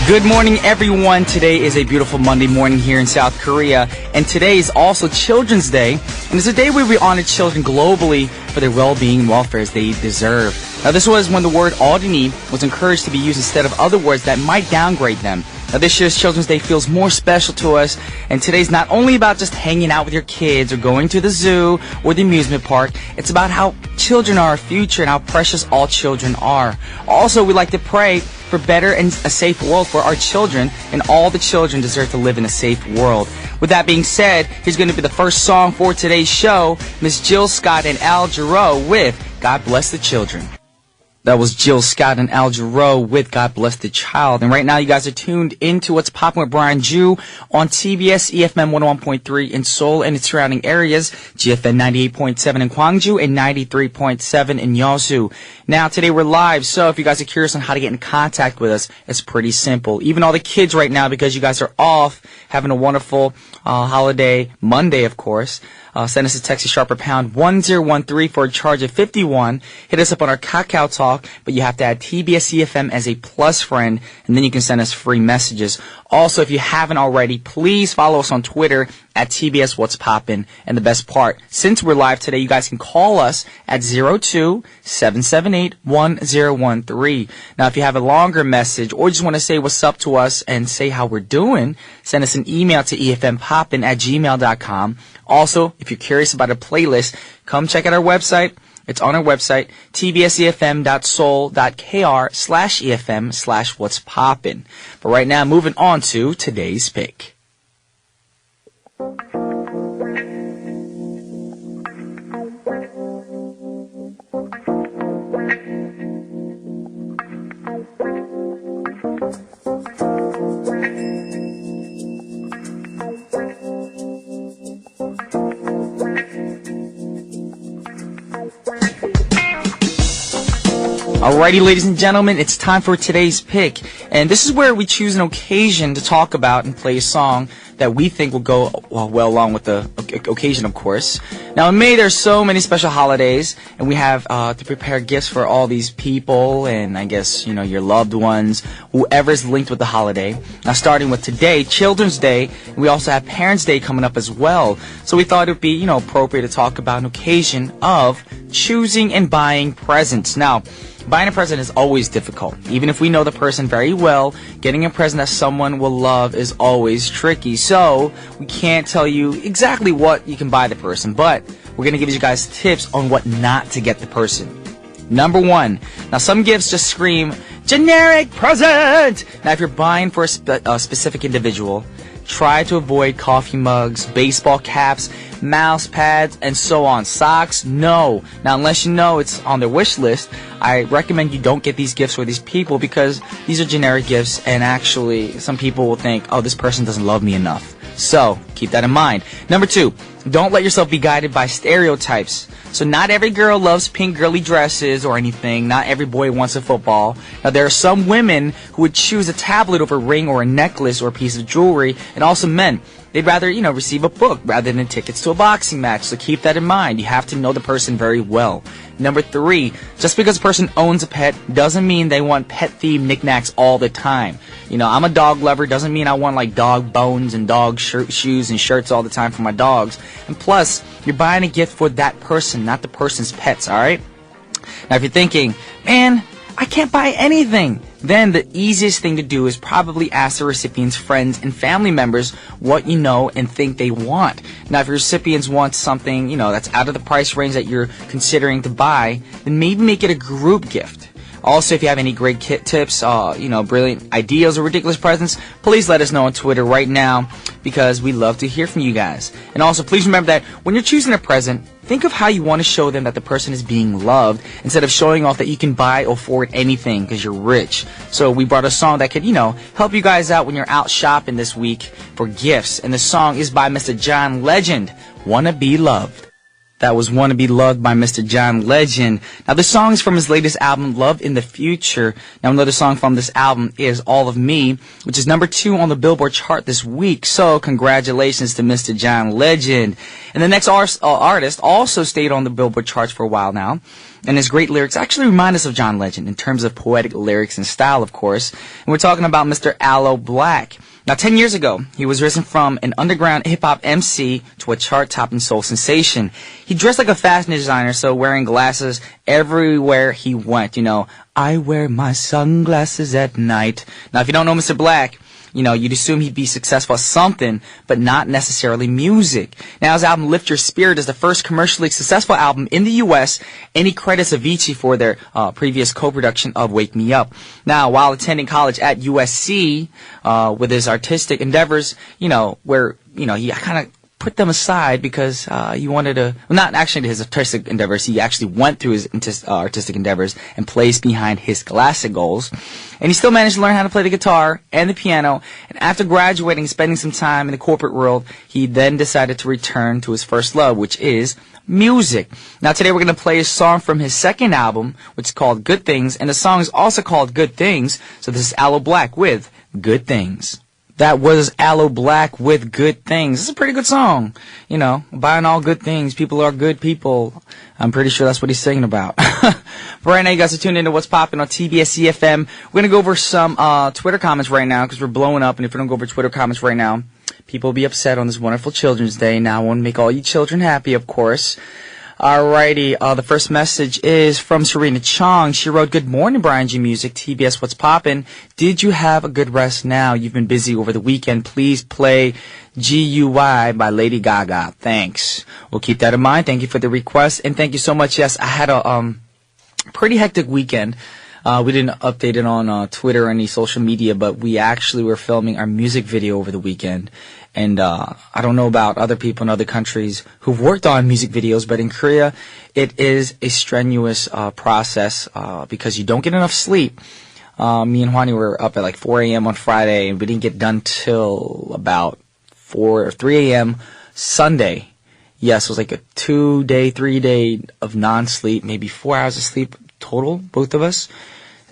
Good morning, everyone. Today is a beautiful Monday morning here in South Korea, and today is also Children's Day, and it's a day where we honor children globally for their well-being and welfare as they deserve. Now, this was when the word "어린이" was encouraged to be used instead of other words that might downgrade them. Now, this year's Children's Day feels more special to us, and today's not only about just hanging out with your kids or going to the zoo or the amusement park. It's about how children are our future and how precious all children are. Also, we like to pray for better and a safe world for our children, and all the children deserve to live in a safe world. With that being said, here's going to be the first song for today's show, Miss Jill Scott and Al Jarreau with God Bless the Children. That was Jill Scott and Al Jarreau with God Bless the Child. And right now you guys are tuned into What's Poppin' with Brian Ju on TBS efm 101.3 in Seoul and its surrounding areas, GFN 98.7 in Gwangju and 93.7 in Yeosu. Now today we're live, so if you guys are curious on how to get in contact with us, it's pretty simple. Even all the kids right now, because you guys are off, having a wonderful holiday, Monday of course. Send us a text to sharper pound 1013 for a charge of 51. Hit us up on our Kakao Talk, but you have to add TBS efm as a plus friend, and then you can send us free messages. Also, if you haven't already, please follow us on Twitter at TBS What's Poppin'. And the best part, since we're live today, you guys can call us at 02-778-1013. Now, if you have a longer message or just want to say what's up to us and say how we're doing, send us an email to efmpoppin@gmail.com. Also, if you're curious about a playlist, come check out our website. It's on our website, tbsefm.soul.kr/efm/what's poppin'. But right now, moving on to today's pick. Alrighty, ladies and gentlemen, it's time for today's pick. And this is where we choose an occasion to talk about and play a song that we think will go well along with the occasion, of course. Now, in May, there's so many special holidays, and we have to prepare gifts for all these people and, I guess, you know, your loved ones, whoever's linked with the holiday. Now, starting with today, Children's Day, and we also have Parents' Day coming up as well. So we thought it would be, you know, appropriate to talk about an occasion of choosing and buying presents. Now, buying a present is always difficult. Even if we know the person very well, getting a present that someone will love is always tricky. So, we can't tell you exactly what you can buy the person, but we're going to give you guys tips on what not to get the person. Number one, now some gifts just scream, generic present! Now, if you're buying for a specific individual, try to avoid coffee mugs, baseball caps, mouse pads, and so on. Socks, no. Now, unless you know it's on their wish list, I recommend you don't get these gifts for these people because these are generic gifts, and actually, some people will think, oh, this person doesn't love me enough. So, keep that in mind. Number two, don't let yourself be guided by stereotypes. So not every girl loves pink girly dresses or anything. Not every boy wants a football. Now, there are some women who would choose a tablet over a ring or a necklace or a piece of jewelry, and also men. They'd rather, you know, receive a book rather than tickets to a boxing match. So keep that in mind. You have to know the person very well. Number three, just because a person owns a pet doesn't mean they want pet-themed knickknacks all the time. You know, I'm a dog lover. Doesn't mean I want, like, dog bones and dog shoes and shirts all the time for my dogs. And plus, you're buying a gift for that person, not the person's pets, alright? Now, if you're thinking, man, I can't buy anything, then the easiest thing to do is probably ask the recipient's friends and family members what you know and think they want. Now, if your recipients want something, you know, that's out of the price range that you're considering to buy, then maybe make it a group gift. Also, if you have any great tips, you know, brilliant ideas or ridiculous presents, please let us know on Twitter right now because we love to hear from you guys. And also, please remember that when you're choosing a present, think of how you want to show them that the person is being loved instead of showing off that you can buy or afford anything because you're rich. So we brought a song that could, you know, help you guys out when you're out shopping this week for gifts. And the song is by Mr. John Legend, Wanna Be Loved. That was Wanna Be Loved by Mr. John Legend. Now, this song is from his latest album, Love in the Future. Now, another song from this album is All of Me, which is number 2 on the Billboard chart this week. So, congratulations to Mr. John Legend. And the next artist also stayed on the Billboard charts for a while now. And his great lyrics actually remind us of John Legend in terms of poetic lyrics and style, of course. And we're talking about Mr. Aloe Blacc. Now, 10 years ago, he was risen from an underground hip-hop MC to a chart-topping soul sensation. He dressed like a fashion designer, so wearing glasses everywhere he went. You know, I wear my sunglasses at night. Now, if you don't know Mr. Blacc, you know, you'd assume he'd be successful at something, but not necessarily music. Now, his album Lift Your Spirit is the first commercially successful album in the U.S., and he credits Avicii for their previous co-production of Wake Me Up. Now, while attending college at USC, with his artistic endeavors, you know, where, you know, he kind of put them aside because he wanted to, well, not actually his artistic endeavors, he actually went through his artistic endeavors and placed behind his classic goals. And he still managed to learn how to play the guitar and the piano. And after graduating and spending some time in the corporate world, he then decided to return to his first love, which is music. Now, today we're going to play a song from his second album, which is called Good Things. And the song is also called Good Things. So this is Aloe Blacc with Good Things. That was Aloe Blacc with Good Things. It's a pretty good song. You know, buying all good things. People are good people. I'm pretty sure that's what he's singing about. But right now, you guys are tuned into What's Poppin' on TBS efm. We're going to go over some Twitter comments right now because we're blowing up. And if we don't go over Twitter comments right now, people will be upset on this wonderful Children's Day. Now, I want to make all you children happy, of course. Alrighty, the first message is from Serena Chong. She wrote, Good morning, Brian G Music, TBS What's Poppin'. Did you have a good rest now? You've been busy over the weekend. Please play GUI by Lady Gaga. Thanks. We'll keep that in mind. Thank you for the request. And thank you so much. Yes, I had a pretty hectic weekend. We didn't update it on Twitter or any social media, but we actually were filming our music video over the weekend. And I don't know about other people in other countries who've worked on music videos, but in Korea, it is a strenuous process because you don't get enough sleep. Me and Hwani were up at like 4 a.m. on Friday, and we didn't get done till about 4 or 3 a.m. Sunday. Yes, it was like a 3 day of non-sleep, maybe 4 hours of sleep total, both of us.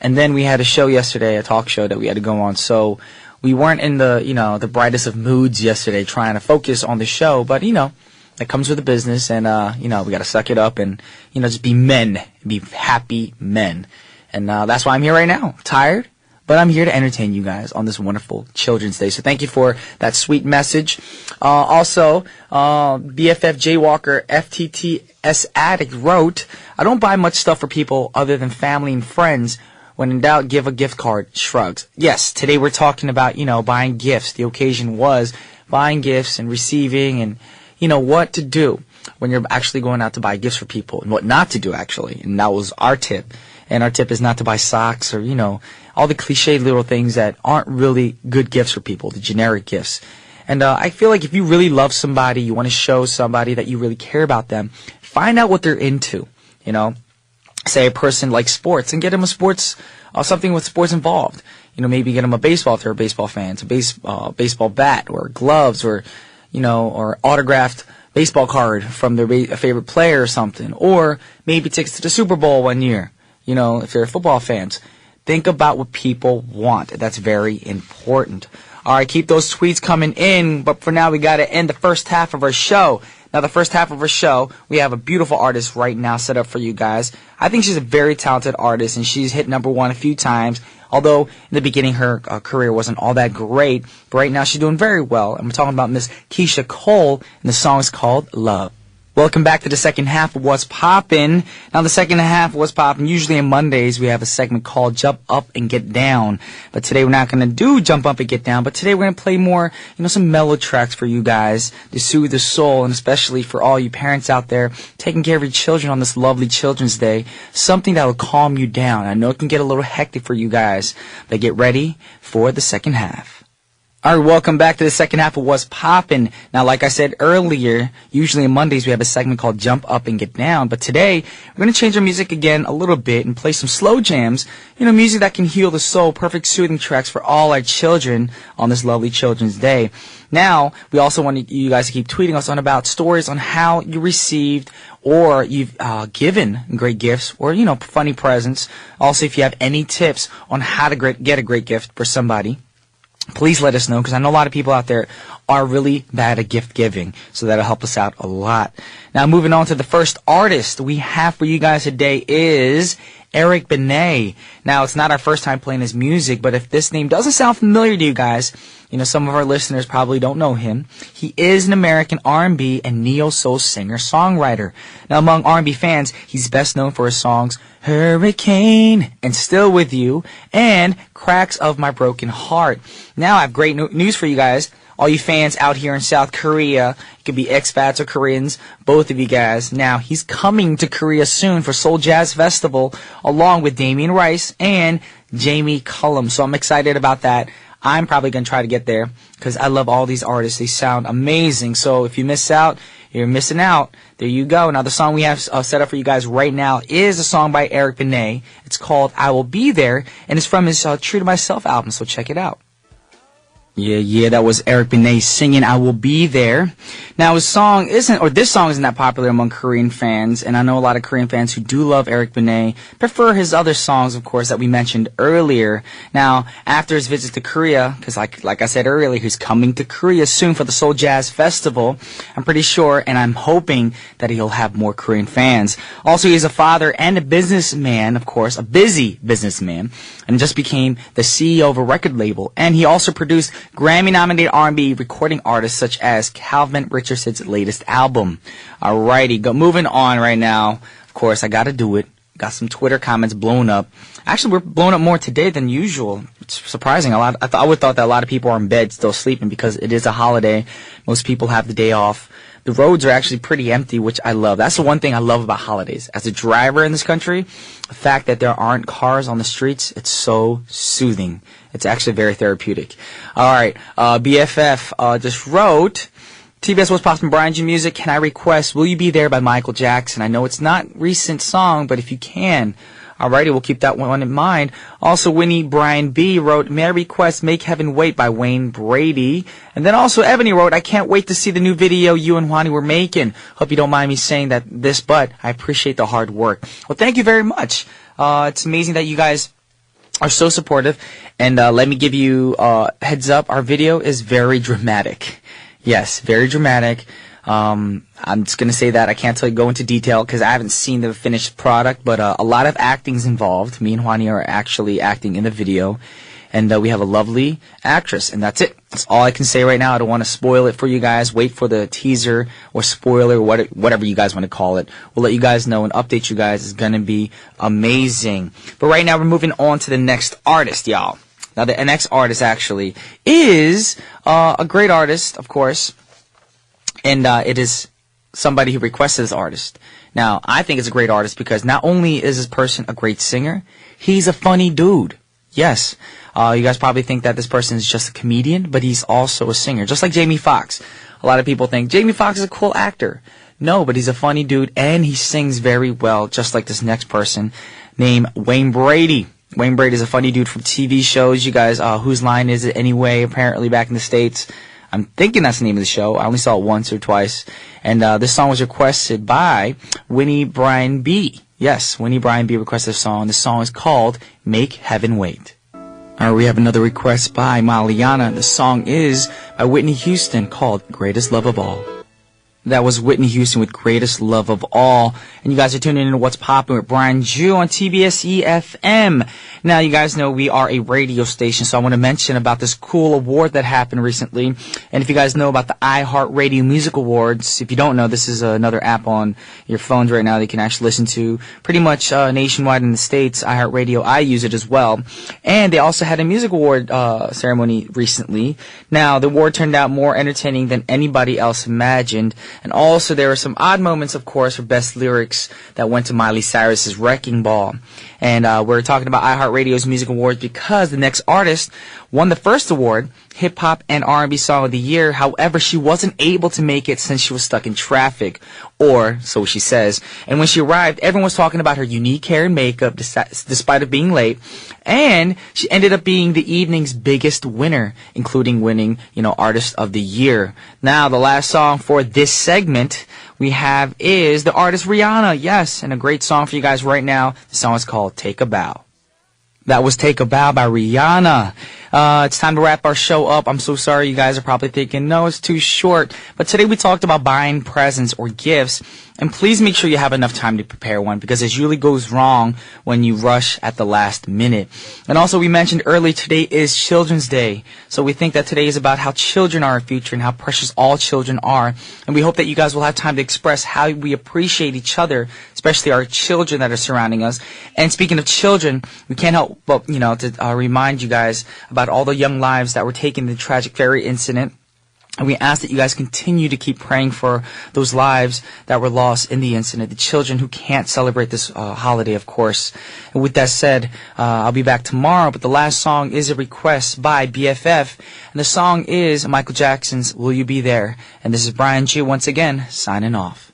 And then we had a show yesterday, a talk show that we had to go on. So we weren't in the, you know, the brightest of moods yesterday trying to focus on the show, but, you know, that comes with the business, and, you know, we got to suck it up and, you know, just be men, be happy men. And that's why I'm here right now. Tired, but I'm here to entertain you guys on this wonderful Children's Day. So thank you for that sweet message. Also, BFF Jaywalker FTTS Addict wrote, I don't buy much stuff for people other than family and friends. When in doubt, give a gift card. Shrugs. Yes, today we're talking about, you know, buying gifts. The occasion was buying gifts and receiving and, you know, what to do when you're actually going out to buy gifts for people and what not to do, actually. And that was our tip. And our tip is not to buy socks or, you know, all the cliche little things that aren't really good gifts for people, the generic gifts. And I feel like if you really love somebody, you want to show somebody that you really care about them, find out what they're into, you know. Say a person likes sports and get them a sports, something with sports involved. You know, maybe get them a baseball if they're a baseball fan, a baseball bat or gloves or, you know, or autographed baseball card from their favorite player or something. Or maybe tickets to the Super Bowl one year, you know, if they're football fans. Think about what people want. That's very important. All right, keep those tweets coming in. But for now, we got to end the first half of our show. Now, the first half of our show, we have a beautiful artist right now set up for you guys. I think she's a very talented artist, and she's hit #1 a few times. Although, in the beginning, her career wasn't all that great. But right now, she's doing very well. And we're talking about Miss Keisha Cole, and the song is called Love. Welcome back to the second half of What's Poppin'. Now, the second half of What's Poppin', usually on Mondays, we have a segment called Jump Up and Get Down. But today, we're not going to do Jump Up and Get Down. But today, we're going to play more, you know, some mellow tracks for you guys to soothe the soul. And especially for all you parents out there taking care of your children on this lovely Children's Day. Something that will calm you down. I know it can get a little hectic for you guys. But get ready for the second half. All right, welcome back to the second half of What's Poppin'. Now, like I said earlier, usually on Mondays we have a segment called Jump Up and Get Down. But today, we're going to change our music again a little bit and play some slow jams. You know, music that can heal the soul, perfect soothing tracks for all our children on this lovely Children's Day. Now, we also want you guys to keep tweeting us on about stories on how you received or you've given great gifts or, funny presents. Also, if you have any tips on how to get a great gift for somebody, please let us know, because I know a lot of people out there are really bad at gift giving, so that'll help us out a lot. Now, moving on to the first artist we have for you guys today is Eric Benet. Now, it's not our first time playing his music, but if this name doesn't sound familiar to you guys, some of our listeners probably don't know him. He is an American R&B and neo-soul singer-songwriter. Now, among R&B fans, he's best known for his songs Hurricane and Still With You and Cracks of My Broken Heart. Now, I have great news for you guys. All you fans out here in South Korea, it could be expats or Koreans, both of you guys. Now, he's coming to Korea soon for Seoul Jazz Festival, along with Damian Rice and Jamie Cullum. So I'm excited about that. I'm probably going to try to get there because I love all these artists. They sound amazing. So if you miss out, you're missing out. There you go. Now, the song we have set up for you guys right now is a song by Eric Benet. It's called I Will Be There, and it's from his True to Myself album, so check it out. Yeah, that was Eric Benet singing I Will Be There. Now, this song isn't that popular among Korean fans, and I know a lot of Korean fans who do love Eric Benet prefer his other songs, of course, that we mentioned earlier. Now, after his visit to Korea, because like I said earlier, he's coming to Korea soon for the Seoul Jazz Festival, I'm pretty sure, and I'm hoping that he'll have more Korean fans. Also, he's a father and a businessman, of course, a busy businessman, and just became the CEO of a record label, and he also produced Grammy-nominated R&B recording artists such as Calvin Richardson's latest album. Alrighty, moving on right now. Of course, I gotta do it. Got some Twitter comments blown up. Actually, we're blown up more today than usual. It's surprising. I would thought that a lot of people are in bed still sleeping because it is a holiday. Most people have the day off. The roads are actually pretty empty, which I love. That's the one thing I love about holidays. As a driver in this country, the fact that there aren't cars on the streets, it's so soothing. It's actually very therapeutic. All right, BFF just wrote, TBS What's Poppin' Brian G Music, can I request Will You Be There by Michael Jackson? I know it's not a recent song, but if you can. Alrighty, we'll keep that one in mind. Also, Winnie Brian B wrote, may I request Make Heaven Wait by Wayne Brady? And then also Ebony wrote, I can't wait to see the new video you and Juani were making. Hope you don't mind me saying this, but I appreciate the hard work. Well, thank you very much. It's amazing that you guys are so supportive. And let me give you heads up, our video is very dramatic. Yes, very dramatic. I'm just going to say that. I can't go into detail because I haven't seen the finished product, but a lot of acting's involved. Me and Juani are actually acting in the video, and we have a lovely actress, and that's it. That's all I can say right now. I don't want to spoil it for you guys. Wait for the teaser or spoiler, whatever you guys want to call it. We'll let you guys know and update you guys. It's going to be amazing. But right now, we're moving on to the next artist, y'all. Now, the next artist actually is a great artist, of course. And it is somebody who requested this artist. Now, I think it's a great artist because not only is this person a great singer, he's a funny dude. Yes. You guys probably think that this person is just a comedian, but he's also a singer. Just like Jamie Foxx. A lot of people think Jamie Foxx is a cool actor. No, but he's a funny dude, and he sings very well, just like this next person named Wayne Brady. Wayne Brady is a funny dude from TV shows. You guys, Whose Line Is It Anyway, apparently back in the States. I'm thinking that's the name of the show. I only saw it once or twice. And this song was requested by Winnie Brian B. Yes, Winnie Brian B requested a song. The song is called Make Heaven Wait. Alright, we have another request by Maliana. The song is by Whitney Houston called Greatest Love of All. That was Whitney Houston with Greatest Love of All. And you guys are tuning in to What's Poppin' with Brian Ju on TBS efm. Now, you guys know we are a radio station, so I want to mention about this cool award that happened recently. And if you guys know about the iHeartRadio Music Awards, if you don't know, this is another app on your phones right now that you can actually listen to pretty much nationwide in the States. iHeartRadio, I use it as well. And they also had a music award ceremony recently. Now, the award turned out more entertaining than anybody else imagined. And also, there were some odd moments, of course, for best lyrics that went to Miley Cyrus's Wrecking Ball. And we're talking about iHeartRadio's Music Awards because the next artist won the first award, Hip Hop and R&B Song of the Year. However, she wasn't able to make it since she was stuck in traffic, or so she says. And when she arrived, everyone was talking about her unique hair and makeup, despite of being late. And she ended up being the evening's biggest winner, including winning, Artist of the Year. Now, the last song for this segment we have is the artist Rihanna. Yes, and a great song for you guys right now. The song is called Take a Bow. That was Take a Bow by Rihanna. It's time to wrap our show up. I'm so sorry. You guys are probably thinking, no, it's too short. But today we talked about buying presents or gifts. And please make sure you have enough time to prepare one, because it usually goes wrong when you rush at the last minute. And also, we mentioned earlier, today is Children's Day. So we think that today is about how children are our future and how precious all children are. And we hope that you guys will have time to express how we appreciate each other, especially our children that are surrounding us. And speaking of children, we can't help but, to remind you guys about all the young lives that were taken in the tragic ferry incident. And we ask that you guys continue to keep praying for those lives that were lost in the incident, the children who can't celebrate this holiday, of course. And with that said, I'll be back tomorrow, but the last song is a request by BFF, and the song is Michael Jackson's Will You Be There? And this is Brian G once again, signing off.